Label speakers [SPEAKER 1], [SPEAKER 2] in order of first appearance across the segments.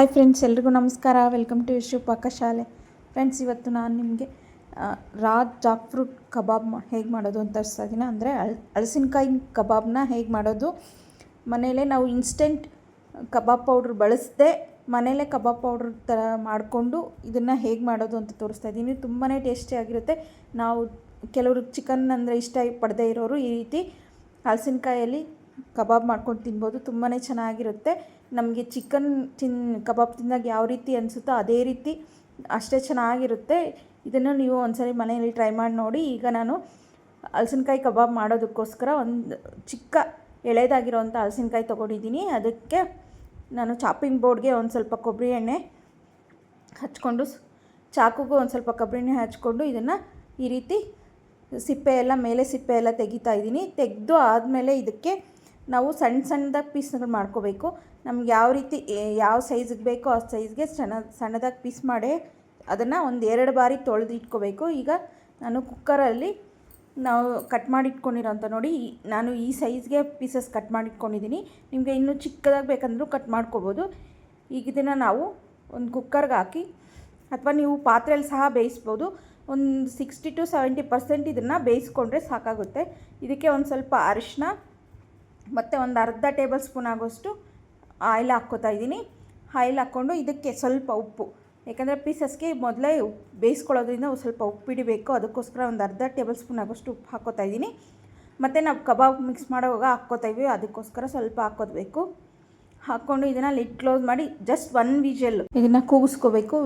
[SPEAKER 1] Hi friends, ಎಲ್ರಿಗೂ ನಮಸ್ಕಾರ. Welcome to Yashu Pakashale. Friends, ಇವತ್ತು ನಾನು ನಿಮಗೆ ರಾ ಜಾಕ್ ಫ್ರೂಟ್ ಕಬಾಬ್ ಹೇಗೆ ಮಾಡೋದು ಅಂತ ತೋರಿಸ್ತಾ ಇದ್ದೀನಿ. ಅಂದರೆ ಹಲಸಿನಕಾಯಿ ಕಬಾಬ್ನ ಹೇಗೆ ಮಾಡೋದು, ಮನೆಯಲ್ಲೇ ನಾವು ಇನ್ಸ್ಟೆಂಟ್ ಕಬಾಬ್ ಪೌಡ್ರ್ ಬಳಸದೆ ಮನೆಯಲ್ಲೇ ಕಬಾಬ್ ಪೌಡ್ರ್ ಥರ ಮಾಡಿಕೊಂಡು ಇದನ್ನು ಹೇಗೆ ಮಾಡೋದು ಅಂತ ತೋರಿಸ್ತಾ ಇದ್ದೀನಿ. ತುಂಬಾ ಟೇಸ್ಟಿಯಾಗಿರುತ್ತೆ. ನಾವು ಕೆಲವರು ಚಿಕನ್ ಅಂದರೆ ಇಷ್ಟ ಪಡದೇ ಇರೋರು ಈ ರೀತಿ ಹಲಸಿನಕಾಯಲ್ಲಿ ಕಬಾಬ್ ಮಾಡ್ಕೊಂಡು ತಿನ್ಬೋದು. ತುಂಬಾ ಚೆನ್ನಾಗಿರುತ್ತೆ. ನಮಗೆ ಚಿಕನ್ ಕಬಾಬ್ ತಿಂದಾಗ ಯಾವ ರೀತಿ ಅನಿಸುತ್ತೋ ಅದೇ ರೀತಿ ಅಷ್ಟೇ ಚೆನ್ನಾಗಿರುತ್ತೆ. ಇದನ್ನು ನೀವು ಒಂದ್ಸರಿ ಮನೆಯಲ್ಲಿ ಟ್ರೈ ಮಾಡಿ ನೋಡಿ. ಈಗ ನಾನು ಹಲಸಿನಕಾಯಿ ಕಬಾಬ್ ಮಾಡೋದಕ್ಕೋಸ್ಕರ ಒಂದು ಚಿಕ್ಕ ಎಳೆದಾಗಿರೋವಂಥ ಹಲಸಿನಕಾಯಿ ತೊಗೊಂಡಿದ್ದೀನಿ. ಅದಕ್ಕೆ ನಾನು ಚಾಪಿಂಗ್ ಬೋರ್ಡ್ಗೆ ಒಂದು ಸ್ವಲ್ಪ ಕೊಬ್ಬರಿ ಎಣ್ಣೆ ಹಚ್ಕೊಂಡು, ಚಾಕುಗೂ ಒಂದು ಸ್ವಲ್ಪ ಕೊಬ್ಬರಿ ಎಣ್ಣೆ ಹಚ್ಕೊಂಡು ಇದನ್ನು ಈ ರೀತಿ ಸಿಪ್ಪೆ ಎಲ್ಲ ತೆಗಿತಾ ಇದ್ದೀನಿ. ತೆಗೆದು ಆದಮೇಲೆ ಇದಕ್ಕೆ ನಾವು ಸಣ್ಣದಾಗಿ ಪೀಸ್ಗಳು ಮಾಡ್ಕೋಬೇಕು. ನಮ್ಗೆ ಯಾವ ರೀತಿ ಯಾವ ಸೈಜಿಗೆ ಬೇಕೋ ಆ ಸೈಜ್ಗೆ ಸಣ್ಣದಾಗಿ ಪೀಸ್ ಮಾಡಿ ಅದನ್ನು ಒಂದು 2 ಬಾರಿ ತೊಳೆದು ಇಟ್ಕೋಬೇಕು. ಈಗ ನಾನು ಕುಕ್ಕರಲ್ಲಿ ನಾವು ಕಟ್ ಮಾಡಿ ಇಟ್ಕೊಂಡಿರೋಂಥ ನೋಡಿ, ನಾನು ಈ ಸೈಜ್ಗೆ ಪೀಸಸ್ ಕಟ್ ಮಾಡಿ ಇಟ್ಕೊಂಡಿದ್ದೀನಿ. ನಿಮಗೆ ಇನ್ನೂ ಚಿಕ್ಕದಾಗಿ ಬೇಕಂದ್ರೂ ಕಟ್ ಮಾಡ್ಕೋಬೋದು. ಈಗ ಇದನ್ನು ನಾವು ಒಂದು ಕುಕ್ಕರ್ಗೆ ಹಾಕಿ ಅಥವಾ ನೀವು ಪಾತ್ರೆಯಲ್ಲಿ ಸಹ ಬೇಯಿಸ್ಬೋದು. ಒಂದು 60 to 70% ಇದನ್ನು ಬೇಯಿಸ್ಕೊಂಡ್ರೆ ಸಾಕಾಗುತ್ತೆ. ಇದಕ್ಕೆ ಒಂದು ಸ್ವಲ್ಪ ಅರಿಶಿನ ಮತ್ತು ಒಂದು ಅರ್ಧ ಟೇಬಲ್ ಸ್ಪೂನ್ ಆಗೋಷ್ಟು ಆಯಿಲ್ ಹಾಕ್ಕೋತಾ ಇದ್ದೀನಿ. ಆಯಿಲ್ ಹಾಕ್ಕೊಂಡು ಇದಕ್ಕೆ ಸ್ವಲ್ಪ ಉಪ್ಪು, ಯಾಕಂದರೆ ಪೀಸಸ್ಗೆ ಮೊದಲೇ ಬೇಯಿಸ್ಕೊಳ್ಳೋದ್ರಿಂದ ಸ್ವಲ್ಪ ಉಪ್ಪು ಹಿಡಿಬೇಕು. ಅದಕ್ಕೋಸ್ಕರ ಒಂದು ಅರ್ಧ ಟೇಬಲ್ ಸ್ಪೂನ್ ಆಗೋಷ್ಟು ಉಪ್ಪು ಹಾಕ್ಕೋತಾ ಇದ್ದೀನಿ. ಮತ್ತು ನಾವು ಕಬಾಬ್ ಮಿಕ್ಸ್ ಮಾಡೋವಾಗ ಹಾಕ್ಕೋತಾ ಇದ್ದೀವಿ, ಅದಕ್ಕೋಸ್ಕರ ಸ್ವಲ್ಪ ಹಾಕ್ಕೋಬೇಕು. ಹಾಕ್ಕೊಂಡು ಇದನ್ನು ಲಿಡ್ ಕ್ಲೋಸ್ ಮಾಡಿ ಜಸ್ಟ್ 1 ವಿಷಲ್ ಇದನ್ನು ಕೂಗಿಸ್ಕೋಬೇಕು.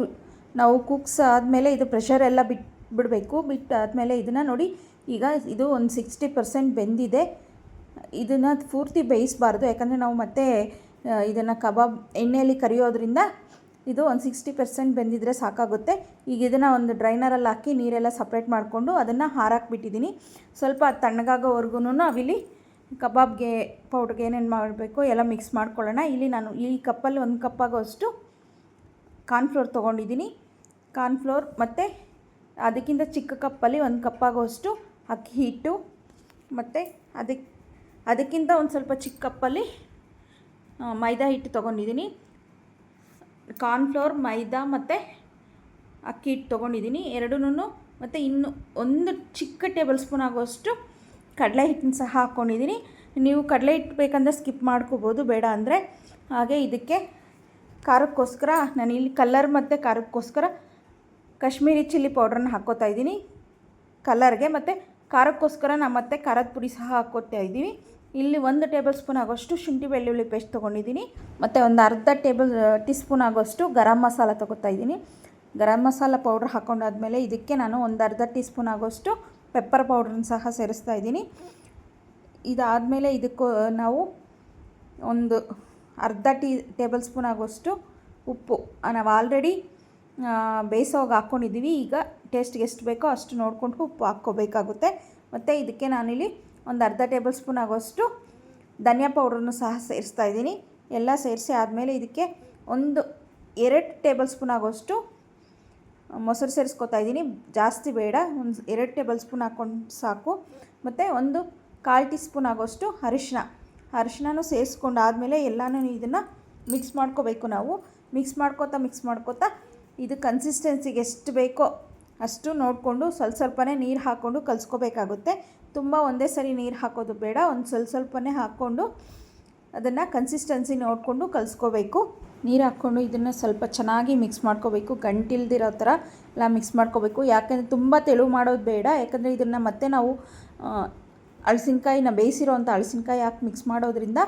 [SPEAKER 1] ನಾವು ಕೂಗಿಸಾದ್ಮೇಲೆ ಇದು ಪ್ರೆಷರ್ ಎಲ್ಲ ಬಿಡಬೇಕು. ಬಿಟ್ಟಾದಮೇಲೆ ಇದನ್ನು ನೋಡಿ, ಈಗ ಇದು ಒಂದು 60% ಬೆಂದಿದೆ. ಇದನ್ನು ಪೂರ್ತಿ ಬೇಯಿಸಬಾರ್ದು, ಯಾಕಂದರೆ ನಾವು ಮತ್ತೆ ಇದನ್ನು ಕಬಾಬ್ ಎಣ್ಣೆಯಲ್ಲಿ ಕರಿಯೋದ್ರಿಂದ ಇದು ಒಂದು 60% ಬೆಂದಿದ್ರೆ ಸಾಕಾಗುತ್ತೆ. ಈಗ ಇದನ್ನು ಒಂದು ಡ್ರೈನರಲ್ಲಿ ಹಾಕಿ ನೀರೆಲ್ಲ ಸಪ್ರೇಟ್ ಮಾಡಿಕೊಂಡು ಅದನ್ನು ಹಾರಾಕ್ಬಿಟ್ಟಿದ್ದೀನಿ. ಸ್ವಲ್ಪ ತಣ್ಣಗಾಗೋವರೆಗೂ ನಾವಿಲ್ಲಿ ಕಬಾಬ್ಗೆ ಪೌಡ್ರಿಗೆ ಏನೇನು ಮಾಡಬೇಕು ಎಲ್ಲ ಮಿಕ್ಸ್ ಮಾಡ್ಕೊಳ್ಳೋಣ. ಇಲ್ಲಿ ನಾನು ಈ ಕಪ್ಪಲ್ಲಿ 1 ಕಪ್ ಆಗೋಷ್ಟು ಕಾರ್ನ್ಫ್ಲೋರ್ ತೊಗೊಂಡಿದ್ದೀನಿ. ಕಾರ್ನ್ಫ್ಲೋರ್ ಮತ್ತು ಅದಕ್ಕಿಂತ ಚಿಕ್ಕ ಕಪ್ಪಲ್ಲಿ 1 ಕಪ್ ಆಗೋಷ್ಟು ಅಕ್ಕಿ ಹಿಟ್ಟು, ಮತ್ತು ಅದಕ್ಕಿಂತ ಒಂದು ಸ್ವಲ್ಪ ಚಿಕ್ಕ ಕಪ್ಪಲ್ಲಿ ಮೈದಾ ಹಿಟ್ಟು ತೊಗೊಂಡಿದ್ದೀನಿ. ಕಾರ್ನ್ಫ್ಲೋರ್, ಮೈದಾ ಮತ್ತು ಅಕ್ಕಿ ಹಿಟ್ಟು ತೊಗೊಂಡಿದ್ದೀನಿ ಎರಡನ್ನೂ. ಮತ್ತು ಇನ್ನು ಒಂದು ಚಿಕ್ಕ ಟೇಬಲ್ ಸ್ಪೂನ್ ಆಗೋಷ್ಟು ಕಡಲೆ ಹಿಟ್ಟನ್ನು ಸಹ ಹಾಕ್ಕೊಂಡಿದ್ದೀನಿ. ನೀವು ಕಡಲೆ ಹಿಟ್ಟು ಬೇಕಂದರೆ ಸ್ಕಿಪ್ ಮಾಡ್ಕೋಬೋದು, ಬೇಡ ಅಂದರೆ. ಹಾಗೆ ಇದಕ್ಕೆ ಖಾರಕ್ಕೋಸ್ಕರ ನಾನು ಇಲ್ಲಿ ಕಲರ್ ಮತ್ತು ಖಾರಕ್ಕೋಸ್ಕರ ಕಾಶ್ಮೀರಿ ಚಿಲ್ಲಿ ಪೌಡ್ರನ್ನ ಹಾಕ್ಕೋತಾ ಇದ್ದೀನಿ ಕಲರ್ಗೆ. ಮತ್ತು ಖಾರಕ್ಕೋಸ್ಕರ ನಾನು ಮತ್ತೆ ಖಾರದ ಪುಡಿ ಸಹ ಹಾಕ್ಕೋತಾ ಇದ್ದೀವಿ. ಇಲ್ಲಿ 1 ಟೇಬಲ್ ಸ್ಪೂನ್ ಆಗೋಷ್ಟು ಶುಂಠಿ ಬೆಳ್ಳುಳ್ಳಿ ಪೇಸ್ಟ್ ತೊಗೊಂಡಿದ್ದೀನಿ. ಮತ್ತು ಒಂದು ಅರ್ಧ ಟೀ ಸ್ಪೂನ್ ಆಗೋಷ್ಟು ಗರಂ ಮಸಾಲ ತೊಗೋತಾ ಇದ್ದೀನಿ. ಗರಂ ಮಸಾಲ ಪೌಡ್ರ್ ಹಾಕ್ಕೊಂಡಾದ್ಮೇಲೆ ಇದಕ್ಕೆ ನಾನು ಒಂದು ಅರ್ಧ ಟೀ ಸ್ಪೂನ್ ಆಗೋಷ್ಟು ಪೆಪ್ಪರ್ ಪೌಡ್ರನ್ನ ಸಹ ಸೇರಿಸ್ತಾ ಇದ್ದೀನಿ. ಇದಾದಮೇಲೆ ಇದಕ್ಕೂ ನಾವು ಒಂದು ಅರ್ಧ ಟೇಬಲ್ ಸ್ಪೂನ್ ಆಗೋಷ್ಟು ಉಪ್ಪು ನಾವು ಆಲ್ರೆಡಿ ಬೇಯಿಸೋವಾಗ ಹಾಕ್ಕೊಂಡಿದ್ದೀವಿ. ಈಗ ಟೇಸ್ಟ್ಗೆ ಎಷ್ಟು ಬೇಕೋ ಅಷ್ಟು ನೋಡಿಕೊಂಡು ಉಪ್ಪು ಹಾಕ್ಕೋಬೇಕಾಗುತ್ತೆ. ಮತ್ತು ಇದಕ್ಕೆ ನಾನಿಲ್ಲಿ ಒಂದು ಅರ್ಧ ಟೇಬಲ್ ಸ್ಪೂನ್ ಆಗೋಷ್ಟು ಧನಿಯಾ ಪೌಡ್ರನ್ನು ಸಹ ಸೇರಿಸ್ತಾ ಇದ್ದೀನಿ. ಎಲ್ಲ ಸೇರಿಸಿ ಆದಮೇಲೆ ಇದಕ್ಕೆ ಒಂದು 2 ಟೇಬಲ್ ಸ್ಪೂನ್ ಆಗೋಷ್ಟು ಮೊಸರು ಸೇರಿಸ್ಕೊತಾ ಇದ್ದೀನಿ. ಜಾಸ್ತಿ ಬೇಡ, ಒಂದು 2 ಟೇಬಲ್ ಸ್ಪೂನ್ ಹಾಕ್ಕೊಂಡು ಸಾಕು. ಮತ್ತು ಒಂದು 1/4 ಟೀ ಸ್ಪೂನ್ ಆಗೋಷ್ಟು ಅರಿಶಿನೂ ಸೇರಿಸ್ಕೊಂಡು ಆದಮೇಲೆ ಎಲ್ಲನೂ ಇದನ್ನು ಮಿಕ್ಸ್ ಮಾಡ್ಕೋಬೇಕು. ನಾವು ಮಿಕ್ಸ್ ಮಾಡ್ಕೋತಾ ಇದು ಕನ್ಸಿಸ್ಟೆನ್ಸಿಗೆ ಎಷ್ಟು ಬೇಕೋ ಅಷ್ಟು ನೋಡಿಕೊಂಡು ಸ್ವಲ್ಪನೇ ನೀರು ಹಾಕ್ಕೊಂಡು ಕಲಿಸ್ಕೋಬೇಕಾಗುತ್ತೆ. ತುಂಬ ಒಂದೇ ಸರಿ ನೀರು ಹಾಕೋದು ಬೇಡ, ಒಂದು ಸ್ವಲ್ಪನೇ ಹಾಕ್ಕೊಂಡು ಅದನ್ನು ಕನ್ಸಿಸ್ಟೆನ್ಸಿ ನೋಡಿಕೊಂಡು ಕಲಿಸ್ಕೋಬೇಕು. ನೀರು ಹಾಕ್ಕೊಂಡು ಇದನ್ನು ಸ್ವಲ್ಪ ಚೆನ್ನಾಗಿ ಮಿಕ್ಸ್ ಮಾಡ್ಕೋಬೇಕು. ಗಂಟಿಲ್ದಿರೋ ಥರ ಎಲ್ಲ ಮಿಕ್ಸ್ ಮಾಡ್ಕೋಬೇಕು. ಯಾಕೆಂದರೆ ತುಂಬ ತೆಳು ಮಾಡೋದು ಬೇಡ, ಯಾಕಂದರೆ ಇದನ್ನು ಮತ್ತೆ ನಾವು ಬೇಯಿಸಿರೋವಂಥ ಹಲಸಿನಕಾಯಿ ಹಾಕಿ ಮಿಕ್ಸ್ ಮಾಡೋದ್ರಿಂದ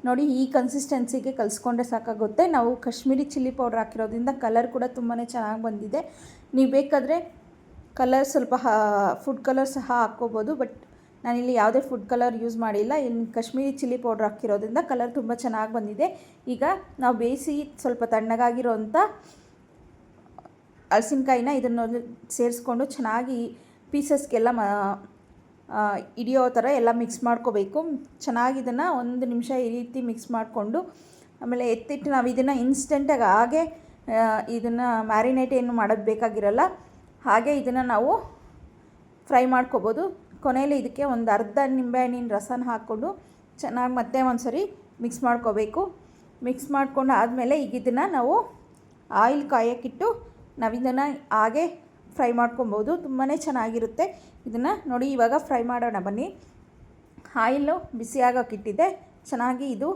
[SPEAKER 1] ನೋಡಿ ಈ ಕನ್ಸಿಸ್ಟೆನ್ಸಿಗೆ ಕಲಿಸ್ಕೊಂಡ್ರೆ ಸಾಕಾಗುತ್ತೆ. ನಾವು ಕಾಶ್ಮೀರಿ ಚಿಲ್ಲಿ ಪೌಡ್ರ್ ಹಾಕಿರೋದ್ರಿಂದ ಕಲರ್ ಕೂಡ ತುಂಬಾ ಚೆನ್ನಾಗಿ ಬಂದಿದೆ. ನೀವು ಬೇಕಾದರೆ ಕಲರ್ ಸ್ವಲ್ಪ ಫುಡ್ ಕಲರ್ ಸಹ ಹಾಕ್ಕೋಬೋದು, ಬಟ್ ನಾನಿಲ್ಲಿ ಯಾವುದೇ ಫುಡ್ ಕಲರ್ ಯೂಸ್ ಮಾಡಿಲ್ಲ. ಇನ್ನು ಕಾಶ್ಮೀರಿ ಚಿಲ್ಲಿ ಪೌಡ್ರ್ ಹಾಕಿರೋದ್ರಿಂದ ಕಲರ್ ತುಂಬ ಚೆನ್ನಾಗಿ ಬಂದಿದೆ. ಈಗ ನಾವು ಬೇಯಿಸಿ ಸ್ವಲ್ಪ ತಣ್ಣಗಾಗಿರೋಂಥ ಹಲಸಿನಕಾಯಿನ ಇದನ್ನು ಸೇರಿಸ್ಕೊಂಡು ಚೆನ್ನಾಗಿ ಪೀಸಸ್ಗೆಲ್ಲ ಹಿಡಿಯೋ ಥರ ಎಲ್ಲ ಮಿಕ್ಸ್ ಮಾಡ್ಕೋಬೇಕು. ಚೆನ್ನಾಗಿ ಇದನ್ನು 1 ನಿಮಿಷ ಈ ರೀತಿ ಮಿಕ್ಸ್ ಮಾಡಿಕೊಂಡು ಆಮೇಲೆ ಎತ್ತಿಟ್ಟು ನಾವು ಇದನ್ನು ಇನ್ಸ್ಟೆಂಟಾಗಿ ಹಾಗೆ ಇದನ್ನು ಮ್ಯಾರಿನೇಟ್ ಏನು ಮಾಡೋದು ಬೇಕಾಗಿರಲ್ಲ. ಹಾಗೆ ಇದನ್ನು ನಾವು ಫ್ರೈ ಮಾಡ್ಕೋಬೋದು. ಕೊನೆಯಲ್ಲಿ ಇದಕ್ಕೆ ಒಂದು ಅರ್ಧ ನಿಂಬೆಹಣ್ಣಿನ ರಸನ ಹಾಕ್ಕೊಂಡು ಚೆನ್ನಾಗಿ ಮತ್ತೆ ಒಂದು ಸರಿ ಮಿಕ್ಸ್ ಮಾಡ್ಕೋಬೇಕು. ಮಿಕ್ಸ್ ಮಾಡ್ಕೊಂಡು ಆದಮೇಲೆ ಈಗ ಇದನ್ನು ನಾವು ಆಯಿಲ್ ಕಾಯೋಕ್ಕಿಟ್ಟು ನಾವು ಇದನ್ನು ಹಾಗೆ ಫ್ರೈ ಮಾಡ್ಕೊಬೋದು. ತುಂಬಾ ಚೆನ್ನಾಗಿರುತ್ತೆ. ಇದನ್ನು ನೋಡಿ ಇವಾಗ ಫ್ರೈ ಮಾಡೋಣ ಬನ್ನಿ. ಆಯಿಲು ಬಿಸಿಯಾಗೋಕ್ಕಿಟ್ಟಿದ್ದೆ, ಚೆನ್ನಾಗಿ ಇದು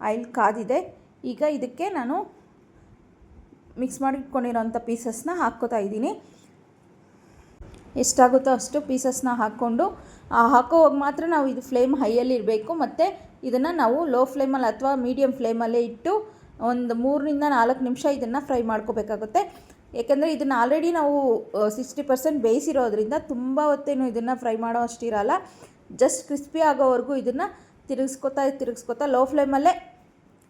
[SPEAKER 1] ಆಯಿಲ್ ಕಾದಿದೆ. ಈಗ ಇದಕ್ಕೆ ನಾನು ಮಿಕ್ಸ್ ಮಾಡಿ ಇಟ್ಕೊಂಡಿರೋಂಥ ಪೀಸಸ್ನ ಹಾಕ್ಕೋತಾ ಇದ್ದೀನಿ. ಎಷ್ಟಾಗುತ್ತೋ ಅಷ್ಟು ಪೀಸಸ್ನ ಹಾಕ್ಕೊಂಡು ಹಾಕೋವಾಗ ಮಾತ್ರ ನಾವು ಇದು ಫ್ಲೇಮ್ ಹೈಯಲ್ಲಿ ಇರಬೇಕು. ಮತ್ತು ಇದನ್ನು ನಾವು ಲೋ ಫ್ಲೇಮಲ್ಲಿ ಅಥವಾ ಮೀಡಿಯಮ್ ಫ್ಲೇಮಲ್ಲೇ ಇಟ್ಟು ಒಂದು 3 to 4 ನಿಮಿಷ ಇದನ್ನು ಫ್ರೈ ಮಾಡ್ಕೋಬೇಕಾಗುತ್ತೆ. ಏಕೆಂದರೆ ಇದನ್ನು ಆಲ್ರೆಡಿ ನಾವು 60% ಬೇಯಿಸಿರೋದ್ರಿಂದ ತುಂಬ ಹೊತ್ತೇನು ಇದನ್ನು ಫ್ರೈ ಮಾಡೋ ಅಷ್ಟಿರಲ್ಲ. ಜಸ್ಟ್ ಕ್ರಿಸ್ಪಿ ಆಗೋವರೆಗೂ ಇದನ್ನು ತಿರುಗಿಸ್ಕೊತಾ ಲೋ ಫ್ಲೇಮಲ್ಲೇ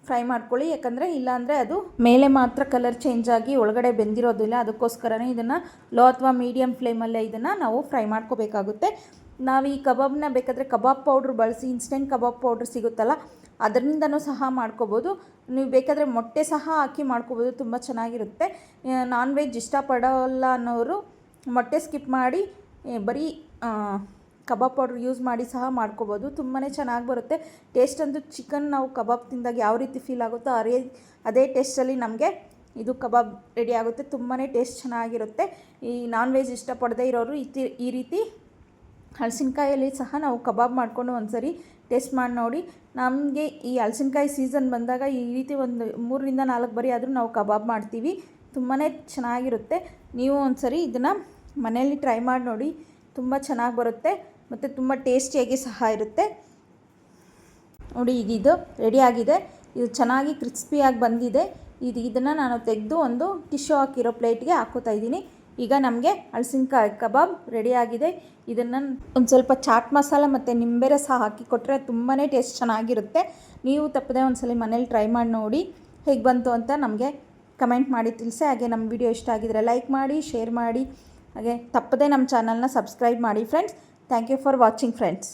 [SPEAKER 1] ಫ್ರೈ ಮಾಡ್ಕೊಳ್ಳಿ. ಯಾಕಂದರೆ ಇಲ್ಲಾಂದರೆ ಅದು ಮೇಲೆ ಮಾತ್ರ ಕಲರ್ ಚೇಂಜ್ ಆಗಿ ಒಳಗಡೆ ಬೆಂದಿರೋದಿಲ್ಲ. ಅದಕ್ಕೋಸ್ಕರನೇ ಇದನ್ನು ಲೋ ಅಥವಾ ಮೀಡಿಯಮ್ ಫ್ಲೇಮಲ್ಲೇ ಇದನ್ನು ನಾವು ಫ್ರೈ ಮಾಡ್ಕೋಬೇಕಾಗುತ್ತೆ. ನಾವು ಈ ಕಬಾಬ್ನ ಬೇಕಾದರೆ ಕಬಾಬ್ ಪೌಡ್ರ್ ಬಳಸಿ, ಇನ್ಸ್ಟೆಂಟ್ ಕಬಾಬ್ ಪೌಡ್ರ್ ಸಿಗುತ್ತಲ್ಲ, ಅದರಿಂದನೂ ಸಹ ಮಾಡ್ಕೋಬೋದು. ನೀವು ಬೇಕಾದರೆ ಮೊಟ್ಟೆ ಸಹ ಹಾಕಿ ಮಾಡ್ಕೋಬೋದು, ತುಂಬ ಚೆನ್ನಾಗಿರುತ್ತೆ. ನಾನ್ ವೆಜ್ ಇಷ್ಟಪಡೋಲ್ಲ ಅನ್ನೋರು ಮೊಟ್ಟೆ ಸ್ಕಿಪ್ ಮಾಡಿ ಬರೀ ಕಬಾಬ್ ಪೌಡ್ರ್ ಯೂಸ್ ಮಾಡಿ ಸಹ ಮಾಡ್ಕೋಬೋದು. ತುಂಬಾ ಚೆನ್ನಾಗಿ ಬರುತ್ತೆ. ಟೇಸ್ಟ್ ಅಂತೂ ಚಿಕನ್ ನಾವು ಕಬಾಬ್ ತಿಂದಾಗ ಯಾವ ರೀತಿ ಫೀಲ್ ಆಗುತ್ತೋ ಅದೇ ಟೇಸ್ಟಲ್ಲಿ ನಮಗೆ ಇದು ಕಬಾಬ್ ರೆಡಿ ಆಗುತ್ತೆ. ತುಂಬಾ ಟೇಸ್ಟ್ ಚೆನ್ನಾಗಿರುತ್ತೆ. ಈ ನಾನ್ ವೆಜ್ ಇಷ್ಟಪಡದೇ ಇರೋರು ಈ ರೀತಿ ಹಲಸಿನಕಾಯಲ್ಲಿ ಸಹ ನಾವು ಕಬಾಬ್ ಮಾಡಿಕೊಂಡು ಒಂದು ಸರಿ ಟೇಸ್ಟ್ ಮಾಡಿ ನೋಡಿ. ನಮಗೆ ಈ ಹಲಸಿನಕಾಯಿ ಸೀಸನ್ ಬಂದಾಗ ಈ ರೀತಿ ಒಂದು 3 to 4 ಬರೀ ಆದರೂ ನಾವು ಕಬಾಬ್ ಮಾಡ್ತೀವಿ. ತುಂಬಾ ಚೆನ್ನಾಗಿರುತ್ತೆ. ನೀವು ಒಂದು ಸರಿ ಇದನ್ನು ಮನೆಯಲ್ಲಿ ಟ್ರೈ ಮಾಡಿ ನೋಡಿ. ತುಂಬ ಚೆನ್ನಾಗಿ ಬರುತ್ತೆ ಮತ್ತು ತುಂಬ ಟೇಸ್ಟಿಯಾಗಿ ಸಹ ಇರುತ್ತೆ. ನೋಡಿ ಈಗ ಇದು ರೆಡಿಯಾಗಿದೆ. ಇದು ಚೆನ್ನಾಗಿ ಕ್ರಿಸ್ಪಿಯಾಗಿ ಬಂದಿದೆ. ಇದನ್ನು ನಾನು ತೆಗೆದು ಒಂದು ಟಿಶ್ಯೂ ಹಾಕಿರೋ ಪ್ಲೇಟ್ಗೆ ಹಾಕ್ಕೋತಾ ಇದ್ದೀನಿ. ಈಗ ನಮಗೆ ಹಲಸಿನಕಾಯಿ ಕಬಾಬ್ ರೆಡಿಯಾಗಿದೆ. ಇದನ್ನು ಒಂದು ಸ್ವಲ್ಪ ಚಾಟ್ ಮಸಾಲ ಮತ್ತು ನಿಂಬೆ ರಸ ಹಾಕಿ ಕೊಟ್ಟರೆ ತುಂಬಾ ಟೇಸ್ಟ್ ಚೆನ್ನಾಗಿರುತ್ತೆ. ನೀವು ತಪ್ಪದೆ ಒಂದು ಸಲ ಮನೇಲಿ ಟ್ರೈ ಮಾಡಿ ನೋಡಿ. ಹೇಗೆ ಬಂತು ಅಂತ ನಮಗೆ ಕಮೆಂಟ್ ಮಾಡಿ ತಿಳಿಸಿ. ಹಾಗೆ ನಮ್ಮ ವಿಡಿಯೋ ಇಷ್ಟ ಆಗಿದರೆ ಲೈಕ್ ಮಾಡಿ, ಶೇರ್ ಮಾಡಿ, ಹಾಗೆ ತಪ್ಪದೆ ನಮ್ಮ ಚಾನಲ್ನ ಸಬ್ಸ್ಕ್ರೈಬ್ ಮಾಡಿ friends. Thank you for watching friends.